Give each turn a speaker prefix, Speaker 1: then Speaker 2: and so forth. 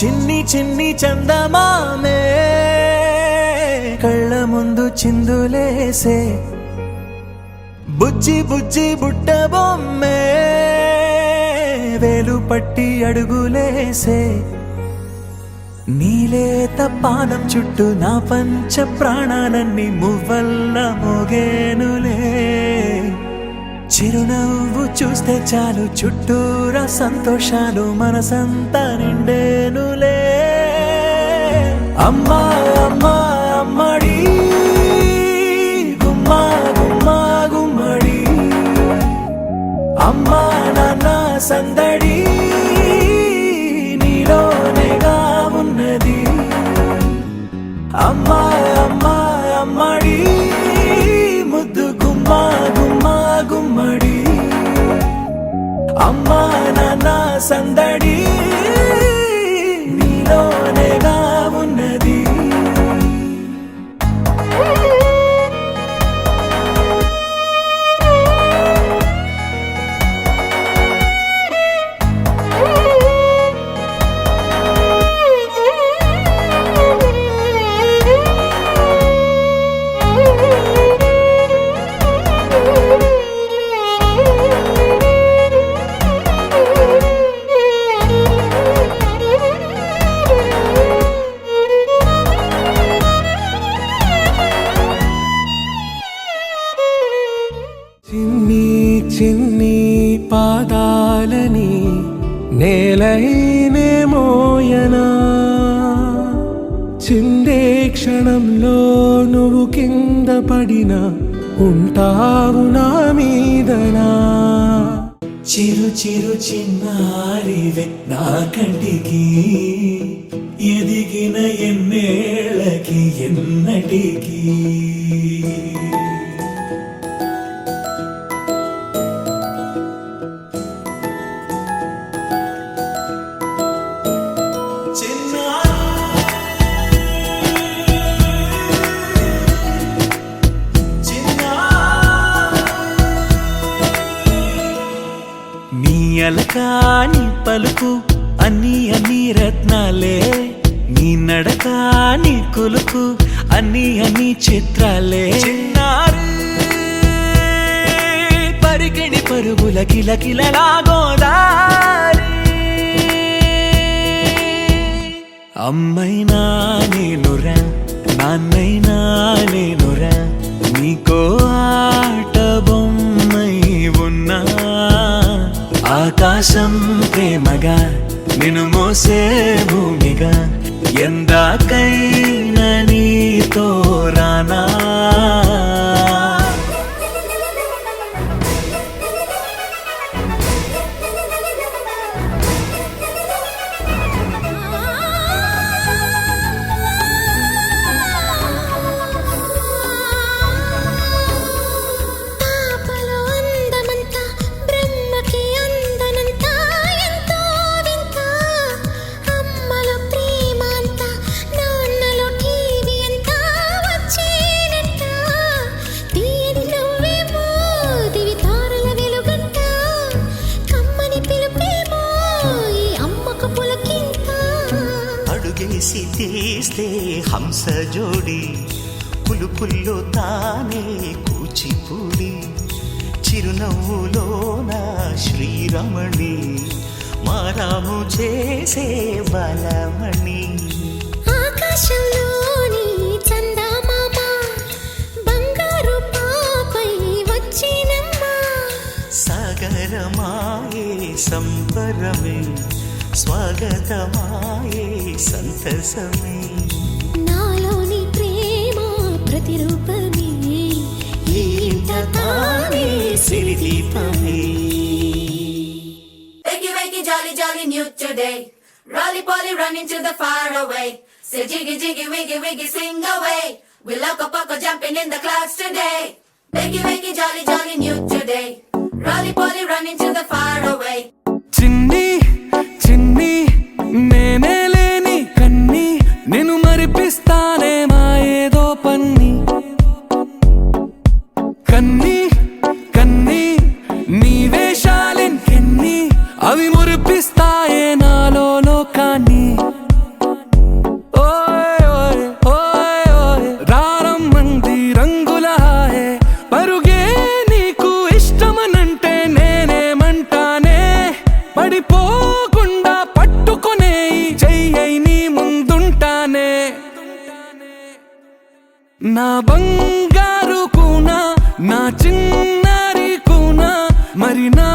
Speaker 1: చిన్ని చిన్ని చందమామే కళ్ళ ముందు చిందులేసే బుజ్జి బుజ్జి బుట్ట బొమ్మే వేలు పట్టి అడుగులేసే నీలేత పానం చుట్టూ నా పంచ ప్రాణాలన్నీ మువ్వల్ల మోగేనులే చిరునవ్వు చూస్తే చాలు చుట్టూరా సంతోషాలు మనసంతా నిండేనులే అమ్మా అమ్మా అమ్మడి గుమ్మా గుమ్మా గుమ్మడి అమ్మా నాన్న సందడి నీలోనేగా ఉన్నది అమ్మా అమ్మా అమ్మడి ముద్దు గుమ్మా గుమ్మా గుమ్మడి అమ్మా నాన్న సందడి నీలోనేగా ఉన్నది
Speaker 2: చిన్ని పాదాలని నేలైనే మోయనా చిందే క్షణంలో నువ్వు కింద పడినా ఉంటావు నా మీదనా
Speaker 1: చిరు చిరు చిన్నారివే నా కంటికి ఎదిగిన ఎన్నేళ్ళకి ఎన్నటికి అలకాని పలుకు అన్ని అన్ని రత్నాలే నీ నడక నీ కులుకు అన్ని అన్ని చిత్రాలే చిన్నారు పరికిణి పరుగుల కిలకిలలాగోదారి అమ్మైనా నేనురా నాన్నైనా నేనురా నీకో ఆట బొమ్మై ఉన్నా ఆకాశం ప్రేమగా నిన్ను మోసే భూమిగా ఎందాకైనా నీతో రానా అడుగేసి తీస్తే హంస జోడి పులుపుల్లో తానే కూచిపూడి చిరునవ్వులోన శ్రీరమణి మారాము చేసే బలమణి
Speaker 3: ఆకాశంలోని చందమామ బంగారు పాపై వచ్చినమ్మా
Speaker 1: సాగరమాయే సంబరమే స్వాగతమాయే సంతసమే
Speaker 3: నాలోని ప్రేమ ప్రతిరూపమే ఈ ఇంట తానే సిరిదీపమే
Speaker 4: Wakey, wakey, jolly, jolly, new today. Rolly poly, running to the far away. Say jiggy, jiggy, wiggy, wiggy, sing away. We loco poco jumping in the clouds today. Wakey, wakey, jolly, jolly, new today. Rolly poly, running to the far away.
Speaker 2: చిన్ని చిన్ని నేనే లేని కన్ని నేను మరిపిస్తానే మా ఏదో పన్ని కన్ని కన్ని నీ వేషాలెన్కెన్ని అవి మురిపిస్తాయే నాలో లోకాన్ని నా బంగారు కూనా, నా చిన్నారి కూనా, మరి నా